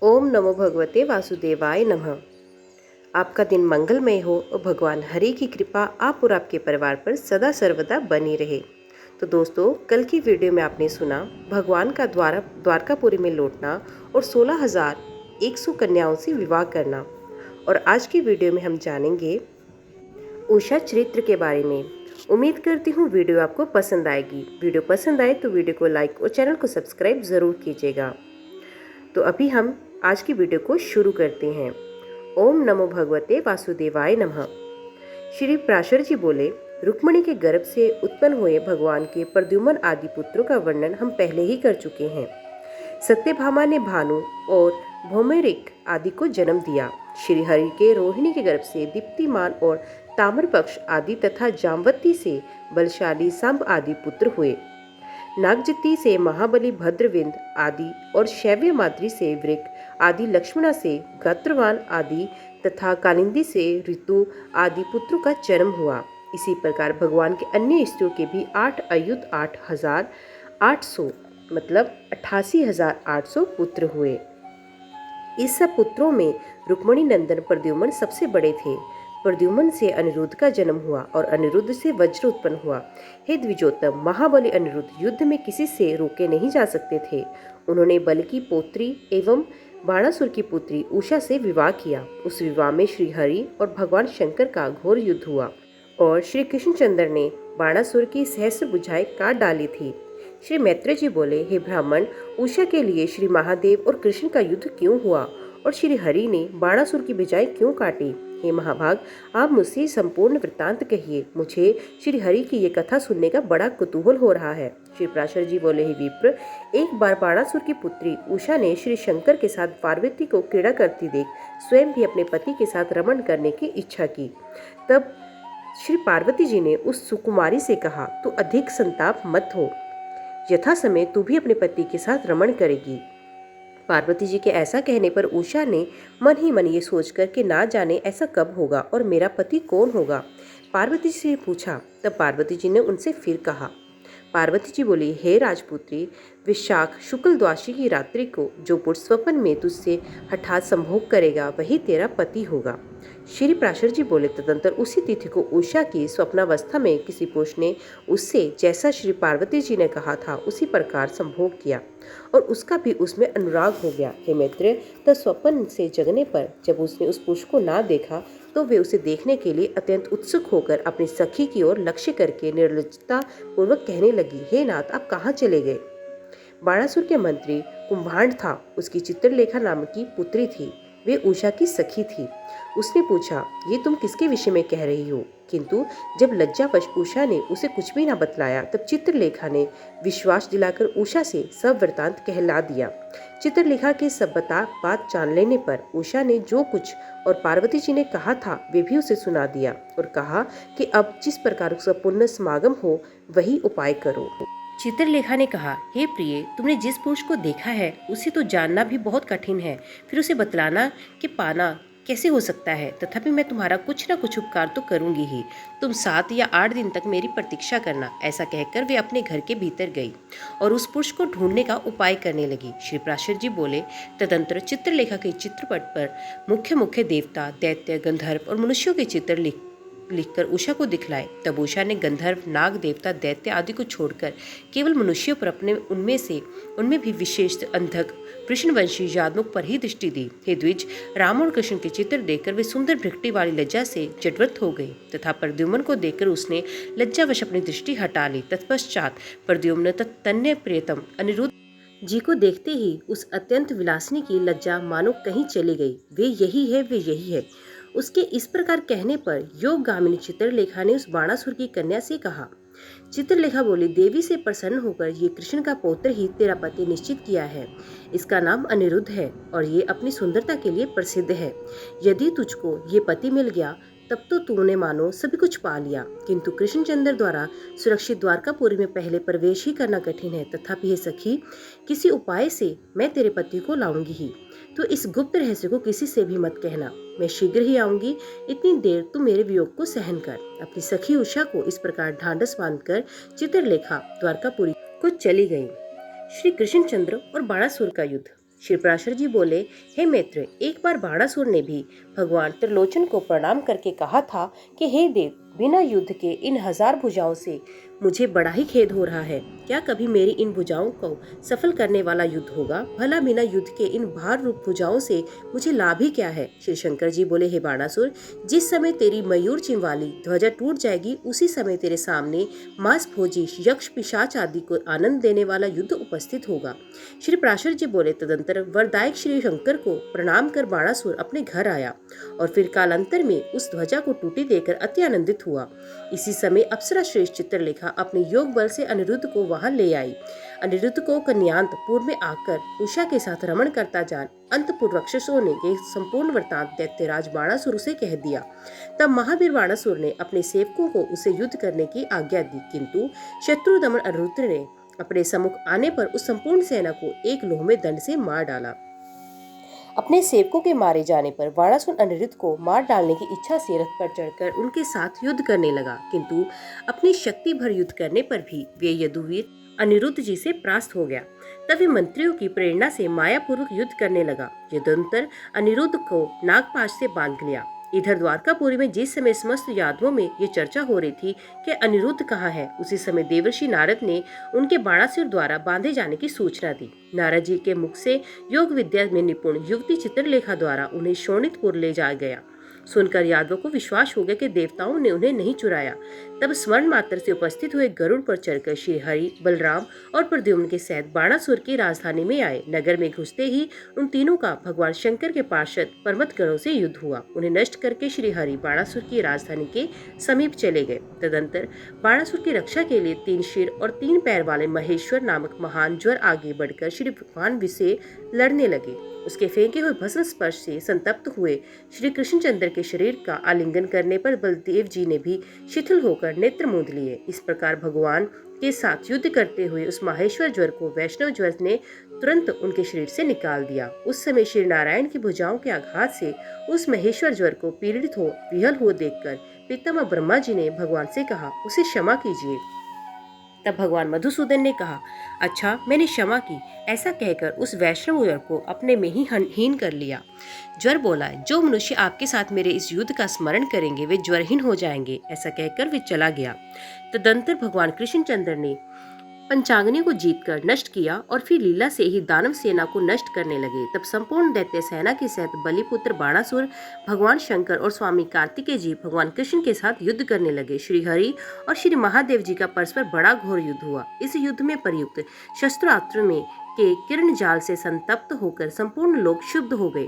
ओम नमो भगवते वासुदेवाय नमः। आपका दिन मंगलमय हो और भगवान हरि की कृपा आप और आपके परिवार पर सदा सर्वदा बनी रहे। तो दोस्तों, कल की वीडियो में आपने सुना भगवान का द्वारकापुरी में लौटना और 16,100 कन्याओं से विवाह करना। और आज की वीडियो में हम जानेंगे उषा चरित्र के बारे में। उम्मीद करती हूँ वीडियो आपको पसंद आएगी। वीडियो पसंद आए तो वीडियो को लाइक और चैनल को सब्सक्राइब ज़रूर कीजिएगा। तो अभी हम आज की वीडियो को शुरू करते हैं। ओम नमो भगवते वासुदेवाय नमः। श्री प्राशर जी बोले, रुक्मिणी के गर्भ से उत्पन्न हुए भगवान के प्रद्युम्न आदि पुत्रों का वर्णन हम पहले ही कर चुके हैं। सत्यभामा ने भानु और भौमेरिक आदि को जन्म दिया। श्री हरि के रोहिणी के गर्भ से दीप्तिमान और ताम्रपक्ष आदि तथा जाम्बवती से बलशाली सांब आदि पुत्र हुए। नागजती से महाबली भद्रविंद आदि और शैव्य माद्री से वृक आदि, लक्ष्मणा से गात्रवान आदि तथा कालिंदी से ऋतु आदि पुत्रों का जन्म हुआ। इसी प्रकार भगवान के अन्य स्त्रियों के भी 8 अयुत 8,800 मतलब 88,800 पुत्र हुए। इस सब पुत्रों में रुक्मिणी नंदन प्रद्युम्न सबसे बड़े थे। प्रद्युम्न से अनिरुद्ध का जन्म हुआ और अनिरुद्ध से वज्र उत्पन्न हुआ। हे द्विजोत्तम, महाबली अनिरुद्ध युद्ध में किसी से रोके नहीं जा सकते थे। उन्होंने बल की पौत्री एवं बाणासुर की पुत्री उषा से विवाह किया। उस विवाह में श्री हरि और भगवान शंकर का घोर युद्ध हुआ और श्री कृष्णचंद्र ने बाणासुर की सहस्र भुजाएं काट डाली थी। श्री मैत्रेय जी बोले, हे ब्राह्मण, उषा के लिए श्री महादेव और कृष्ण का युद्ध क्यों हुआ और श्री हरि ने बाणासुर की भुजाएं क्यों काटी? हे महाभाग, आप मुझसे संपूर्ण वृत्तांत कहिए। मुझे श्री हरि की ये कथा सुनने का बड़ा कुतूहल हो रहा है। श्री प्राशर जी बोले, हे विप्र, एक बार बाणासुर की पुत्री उषा ने श्री शंकर के साथ पार्वती को क्रीड़ा करती देख स्वयं भी अपने पति के साथ रमण करने की इच्छा की। तब श्री पार्वती जी ने उस सुकुमारी से कहा, तू अधिक संताप मत हो, यथा समय तू भी अपने पति के साथ रमण करेगी। पार्वती जी के ऐसा कहने पर उषा ने मन ही मन ये सोचकर कि ना जाने ऐसा कब होगा और मेरा पति कौन होगा, पार्वती जी से पूछा। तब पार्वती जी ने उनसे फिर कहा। पार्वती जी बोली, हे राजपुत्री, विशाख शुक्ल द्वादशी की रात्रि को जो पुरुष स्वप्न में तुझसे हठात संभोग करेगा वही तेरा पति होगा। श्री प्राशर जी बोले, तदंतर उसी तिथि को उषा की स्वप्नावस्था में किसी पुरुष ने उससे जैसा श्री पार्वती जी ने कहा था उसी प्रकार संभोग किया और उसका भी उसमें अनुराग हो गया। हे मैत्रेय, तब स्वप्न से जगने पर जब उसने उस पुरुष को ना देखा तो वे उसे देखने के लिए अत्यंत उत्सुक होकर अपनी सखी की ओर लक्ष्य करके निर्लज्जता पूर्वक कहने लगी, हे नाथ, आप कहाँ चले गए? बाणासुर के मंत्री कुंभांड था, उसकी चित्रलेखा नाम की पुत्री थी, वे उषा की सखी थी। उसने पूछा, ये तुम किसके विषय में कह रही हो? किंतु जब लज्जावश उषा ने उसे कुछ भी न बतलाया तब चित्रलेखा ने विश्वास दिलाकर उषा से सब वृतांत कहला दिया। चित्रलेखा के सब बात जान लेने पर उषा ने जो कुछ और पार्वती जी ने कहा था वे भी उसे सुना दिया और कहा कि अब जिस प्रकार उसका पुण्य समागम हो वही उपाय करो। चित्रलेखा ने कहा, हे प्रिय, तुमने जिस पुरुष को देखा है उसे तो जानना भी बहुत कठिन है, फिर उसे बतलाना कि पाना कैसे हो सकता है? तथापि मैं तुम्हारा कुछ न कुछ उपकार तो करूंगी ही। तुम 7 या 8 दिन तक मेरी प्रतीक्षा करना। ऐसा कहकर वे अपने घर के भीतर गई और उस पुरुष को ढूंढने का उपाय करने लगी। श्री प्राशर जी बोले, तदंतर चित्रलेखा के चित्रपट पर मुख्य मुख्य देवता, दैत्य, गंधर्व और मनुष्यों के चित्र लिखकर उषा को दिखलाए। तब उषा ने गंधर्व, नाग, देवता, दैत्य आदि को छोड़कर केवल मनुष्यों पर अपने उनमें भी विशेष अंधक कृष्णवंशी यादवों पर ही दृष्टि दी। हे द्विज, राम और कृष्ण के चित्र देखकर वे सुंदर भृगटी वाली लज्जा से जडवत हो गई तथा प्रद्युम्न को देखकर उसने लज्जावश अपनी दृष्टि हटा ली। तत्पश्चात प्रद्युम्न तन्य प्रियतम अनिरुद्ध जी को देखते ही उस अत्यंत विलासिनी की लज्जा मानो कहीं चली गई। वे यही है, वे यही है। उसके इस प्रकार कहने पर योगगामिनी चित्रलेखा ने उस बाणासुर की कन्या से कहा। चित्रलेखा बोली, देवी से प्रसन्न होकर ये कृष्ण का पौत्र ही तेरा पति निश्चित किया है। इसका नाम अनिरुद्ध है और ये अपनी सुंदरता के लिए प्रसिद्ध है। यदि तुझको ये पति मिल गया तब तो तूने मानो सभी कुछ पा लिया, किंतु कृष्णचंद्र द्वारा सुरक्षित द्वारकापुरी में पहले प्रवेश ही करना कठिन है। तथापि हे सखी, किसी उपाय से मैं तेरे पति को लाऊंगी ही। तो इस गुप्त रहस्य को किसी से भी मत कहना। मैं शीघ्र ही आऊंगी, इतनी देर तू मेरे वियोग को सहन कर। अपनी सखी उषा को इस प्रकार ढांढस बांधकर चित्रलेखा द्वारकापुरी को चली गई। श्री कृष्णचंद्र और बाणासुर का युद्ध। शिवपराशर जी बोले, हे मित्र, एक बार बाणासुर ने भी भगवान त्रिलोचन को प्रणाम करके कहा था कि हे देव, बिना युद्ध के इन 1000 भुजाओं से मुझे बड़ा ही खेद हो रहा है। क्या कभी मेरी इन भुजाओं को सफल करने वाला युद्ध होगा? भला बिना युद्ध के इन भार रूप भुजाओं से मुझे लाभ ही क्या है? श्री शंकर जी बोले, हे बाणासुर, जिस समय तेरी मयूर चिम वाली ध्वजा टूट जाएगी, उसी समय तेरे सामने मांस भोजी यक्ष पिशाच आदि को आनंद देने वाला युद्ध उपस्थित होगा। श्री पराशर जी बोले, तदंतर वरदायक श्री शंकर को प्रणाम कर बाणासुर अपने घर आया और फिर कालांतर में उस ध्वजा को टूटी देकर अति आनंदित हुआ। इसी समय अप्सरा श्रेष्ठ चित्रलेखा अपने योग बल से अनिरुद्ध को वहां ले आई। अनिरुद्ध को कन्यांत पूर्व में आकर उषा के साथ रमण करता जान अंतपुर राक्षसों ने ये संपूर्ण वृतांत दैत्यराज बाणासुर से कह दिया। तब महावीर बाणासुर ने अपने सेवकों को उसे युद्ध करने की आज्ञा दी, किंतु शत्रु दमन अनिरुद्ध ने अपने सम्मुख आने पर उस संपूर्ण सेना को एक लोहे दंड से मार डाला। अपने सेवकों के मारे जाने पर बाणासुर अनिरुद्ध को मार डालने की इच्छा से रथ पर चढ़कर उनके साथ युद्ध करने लगा, किंतु अपनी शक्ति भर युद्ध करने पर भी वे यदुवीर अनिरुद्ध जी से परास्त हो गया। तब वे मंत्रियों की प्रेरणा से मायापूर्वक युद्ध करने लगा। यदुवंतर अनिरुद्ध को नागपाश से बांध लिया। इधर द्वारकापुरी में जिस समय समस्त यादवों में ये चर्चा हो रही थी कि अनिरुद्ध कहाँ है, उसी समय देवर्षि नारद ने उनके बाणासुर द्वारा बांधे जाने की सूचना दी। नारद जी के मुख से योग विद्या में निपुण युवती चित्रलेखा द्वारा उन्हें शोणितपुर ले जाया गया। सुनकर यादवों को विश्वास हो गया कि देवताओं ने उन्हें नहीं चुराया। तब स्मरण मात्र से उपस्थित हुए गरुड़ पर चढ़कर श्री हरि, बलराम और प्रद्युम्न के सहित बाणासुर की राजधानी में आए। नगर में घुसते ही उन तीनों का भगवान शंकर के पार्षद पर्वत गणों से युद्ध हुआ। उन्हें नष्ट करके श्री हरि बाणासुर की राजधानी के समीप चले गए। तदंतर बाणासुर की रक्षा के लिए 3 सिर और 3 पैर वाले महेश्वर नामक महान ज्वर आगे बढ़कर श्री भगवान से लड़ने लगे। उसके फेंके हुए भस्म स्पर्श से संतप्त हुए श्री कृष्णचंद्र के शरीर का आलिंगन करने पर बलदेव जी ने भी शिथिल होकर नेत्र मूंद लिए। इस प्रकार भगवान के साथ युद्ध करते हुए उस माहेश्वर ज्वर को वैष्णव ज्वर ने तुरंत उनके शरीर से निकाल दिया। उस समय श्री नारायण की भुजाओं के आघात से उस महेश्वर ज्वर को पीड़ित हो विहल हो देखकर पितामह ब्रह्मा जी ने भगवान से कहा, उसे क्षमा कीजिए। तब भगवान मधुसूदन ने कहा, अच्छा, मैंने क्षमा की। ऐसा कहकर उस वैष्णव ज्वर को अपने में ही हीन कर लिया। ज्वर बोला, जो मनुष्य आपके साथ मेरे इस युद्ध का स्मरण करेंगे वे ज्वरहीन हो जाएंगे। ऐसा कहकर वे चला गया। तदंतर भगवान कृष्णचंद्र ने पंचाग्नि को जीतकर नष्ट किया और फिर लीला से ही दानव सेना को नष्ट करने लगे। तब संपूर्ण दैत्य सेना के सहित बलिपुत्र बाणासुर भगवान शंकर और स्वामी कार्तिकेय जी भगवान कृष्ण के साथ युद्ध करने लगे। श्री हरि और श्री महादेव जी का परस्पर बड़ा घोर युद्ध हुआ। इस युद्ध में प्रयुक्त शस्त्रास्त्र में के किरण जाल से संतप्त होकर संपूर्ण लोग शुद्ध हो गए।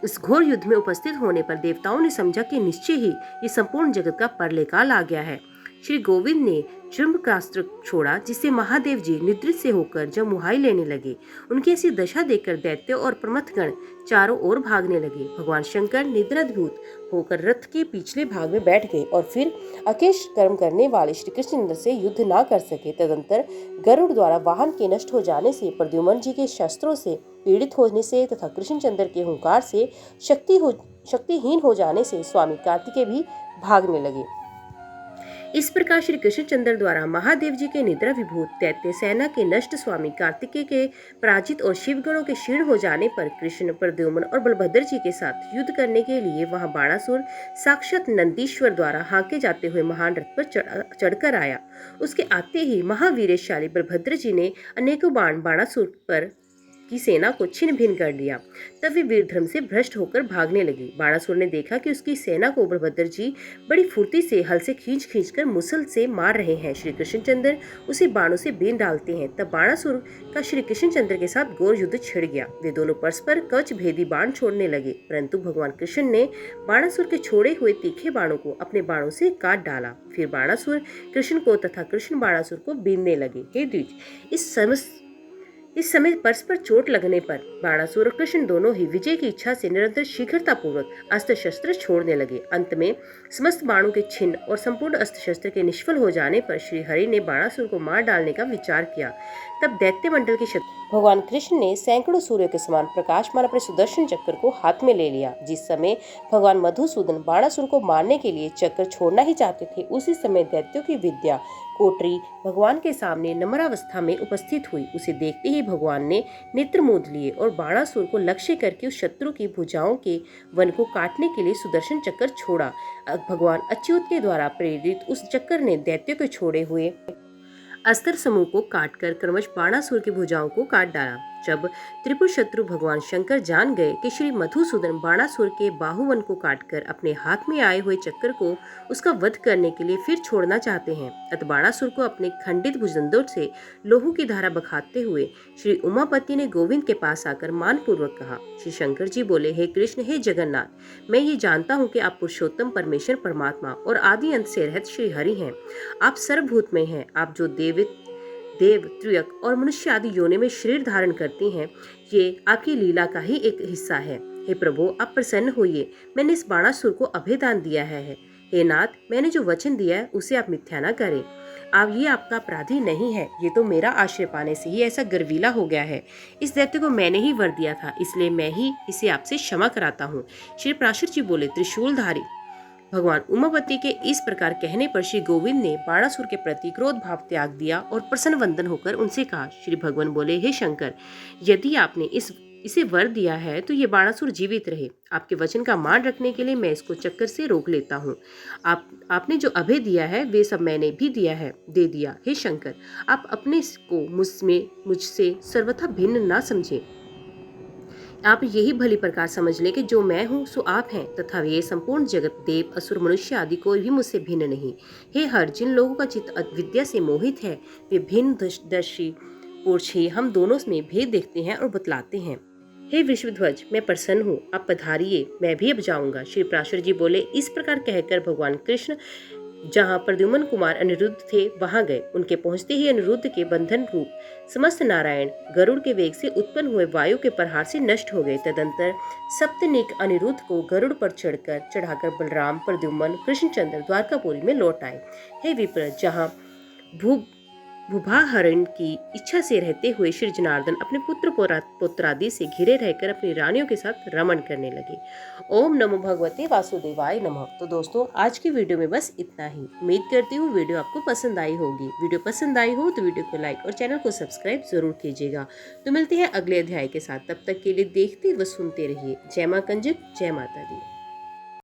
इस घोर युद्ध में उपस्थित होने पर देवताओं ने समझा कि निश्चय ही ये संपूर्ण जगत का प्रलयकाल आ गया है। श्री गोविंद ने जृंभकास्त्र छोड़ा, जिससे महादेव जी निद्रित से होकर जब मुहाई लेने लगे। उनकी ऐसी दशा देखकर दैत्य और प्रमथगण चारों ओर भागने लगे। भगवान शंकर निद्राधीन होकर रथ के पिछले भाग में बैठ गए और फिर अकेश कर्म करने वाले श्री कृष्णचंद्र से युद्ध न कर सके। तदंतर गरुड़ द्वारा वाहन के नष्ट हो जाने से, प्रद्युम्न जी के शस्त्रों से पीड़ित होने से तथा कृष्णचंद्र के हुंकार से शक्तिहीन हो जाने से स्वामी कार्तिकेय भी भागने लगे। इस प्रकार श्री कृष्णचंद्र द्वारा महादेव जी के निद्रा विभूत दैत्य सेना के नष्ट, स्वामी कार्तिकेय के पराजित और शिवगणों के क्षीण हो जाने पर कृष्ण, प्रद्युम्न और बलभद्र जी के साथ युद्ध करने के लिए वहां बाणासुर साक्षात नंदीश्वर द्वारा हांके जाते हुए महान रथ पर चढ़कर आया। उसके आते ही महावीरशाली बलभद्र जी ने अनेकों बाण बाणासुर पर की सेना को छिन्न भिन्न कर दिया। तब वे वीर धर्म से भ्रष्ट होकर भागने लगी। बाणासुर ने देखा कि उसकी सेना को बलभद्र जी बड़ी फुर्ती से हल से खींच कर मुसल से मार रहे हैं। श्री कृष्णचंद्र उसे बाणों से बीन डालते हैं। तब बाणासुर का श्री कृष्णचंद्र के साथ घोर युद्ध छिड़ गया। वे दोनों परस्पर कवच भेदी बाण छोड़ने लगे, परंतु भगवान कृष्ण ने बाणासुर के छोड़े हुए तीखे बाणों को अपने बाणों से काट डाला। फिर बाणासुर कृष्ण को तथा कृष्ण बाणासुर को बीनने लगे। हे द्विज, इस समय परस्पर चोट लगने पर बाणासुर और कृष्ण दोनों ही विजय की इच्छा से निरंतर शीघ्रता पूर्वक अस्त्र शस्त्र छोड़ने लगे। अंत में समस्त बाणों के छिन्न और संपूर्ण अस्त्र शस्त्र के निष्फल हो जाने पर श्री हरि ने बाणासुर को मार डालने का विचार किया। तब दैत्य मंडल के शत्रु भगवान कृष्ण ने सैकड़ों सूर्य के समान प्रकाशमान अपने सुदर्शन चक्र को हाथ में ले लिया। जिस समय भगवान मधुसूदन बाणासुर को मारने के लिए चक्र छोड़ना ही चाहते थे, उसी समय दैत्यों की विद्या कोटरी भगवान के सामने नम्रावस्था में उपस्थित हुई। उसे देखते ही भगवान ने नेत्र मूंद लिए और बाणासुर को लक्ष्य करके उस शत्रु की भुजाओं के वन को काटने के लिए सुदर्शन चक्र छोड़ा। भगवान अच्युत के द्वारा प्रेरित उस चक्र ने दैत्यों के छोड़े हुए अस्त्र समूह को काटकर क्रमश बाणासुर की भुजाओं को काट डाला। जब त्रिपुर शत्रु भगवान शंकर जान गए कि श्री मधुसूदन बाणासुर के बाहुवन को काटकर अपने हाथ में आए हुए चक्र को उसका वध करने के लिए फिर छोड़ना चाहते हैं, अतः बाणासुर को अपने खंडित भुजंदों से लोहू की धारा बखाते हुए श्री उमापति ने गोविंद के पास आकर मानपूर्वक कहा। श्री शंकर जी बोले, हे कृष्ण, हे जगन्नाथ, मैं ये जानता हूँ कि आप पुरुषोत्तम परमेश्वर परमात्मा और आदि अंत से रहित श्री हरि हैं। आप सर्वभूतमय हैं। आप जो देव, त्रियक और मनुष्य आदि योनि में शरीर धारण करती हैं, ये आपकी लीला का ही एक हिस्सा है। हे प्रभु, आप प्रसन्न होइए। मैंने इस बाणासुर को अभय दान दिया है। हे नाथ, मैंने जो वचन दिया है उसे आप मिथ्या न करें। ये आपका अपराधी नहीं है। ये तो मेरा आश्रय पाने से ही ऐसा गर्वीला हो गया है। इस दैत्य को मैंने ही वर दिया था, इसलिए मैं ही इसे आपसे क्षमा कराता हूँ। श्री पराशर जी बोले, त्रिशूलधारी भगवान उमापति के इस प्रकार कहने पर श्री गोविंद ने बाणासुर के प्रति क्रोध भाव त्याग दिया और प्रसन्न वंदन होकर उनसे कहा। श्री भगवान बोले, हे शंकर, यदि आपने इसे वर दिया है तो ये बाणासुर जीवित रहे। आपके वचन का मान रखने के लिए मैं इसको चक्कर से रोक लेता हूँ। आपने जो अभय दिया है वे सब मैंने भी दे दिया। हे शंकर, आप अपने को मुझसे सर्वथा भिन्न ना समझे। आप यही भली प्रकार समझ ले कि जो मैं हूँ सो आप हैं, तथा ये संपूर्ण जगत, देव, असुर, मनुष्य आदि कोई भी मुझसे भिन्न नहीं। हे हर, जिन लोगों का चित्त अविद्या से मोहित है वे भिन्न दर्शी पुरुष ही हम दोनों में भेद देखते हैं और बतलाते हैं। हे विश्वध्वज, मैं प्रसन्न हूँ, आप पधारिए, मैं भी अब जाऊंगा। श्री पराशर जी बोले, इस प्रकार कहकर भगवान कृष्ण जहाँ प्रद्युम्न कुमार अनिरुद्ध थे वहां गए। उनके पहुंचते ही अनिरुद्ध के बंधन रूप समस्त नारायण गरुड़ के वेग से उत्पन्न हुए वायु के प्रहार से नष्ट हो गए। तदंतर सप्तनिक अनिरुद्ध को गरुड़ पर चढ़ाकर बलराम, प्रद्युम्न, कृष्णचंद्र द्वारकापुरी में लौट आए। हे विप्र, जहाँ भूभाहरण की इच्छा से रहते हुए श्री जनार्दन अपने पुत्रादि से घिरे रहकर अपनी रानियों के साथ रमण करने लगे। ओम नमो भगवते वासुदेवाय नमः। तो दोस्तों, आज की वीडियो में बस इतना ही। उम्मीद करती हूँ वीडियो आपको पसंद आई होगी। वीडियो पसंद आई हो तो वीडियो को लाइक और चैनल को सब्सक्राइब जरूर कीजिएगा। तो मिलते हैं अगले अध्याय के साथ। तब तक के लिए देखते व सुनते रहिए। जय मां कंजक, जय माता दी।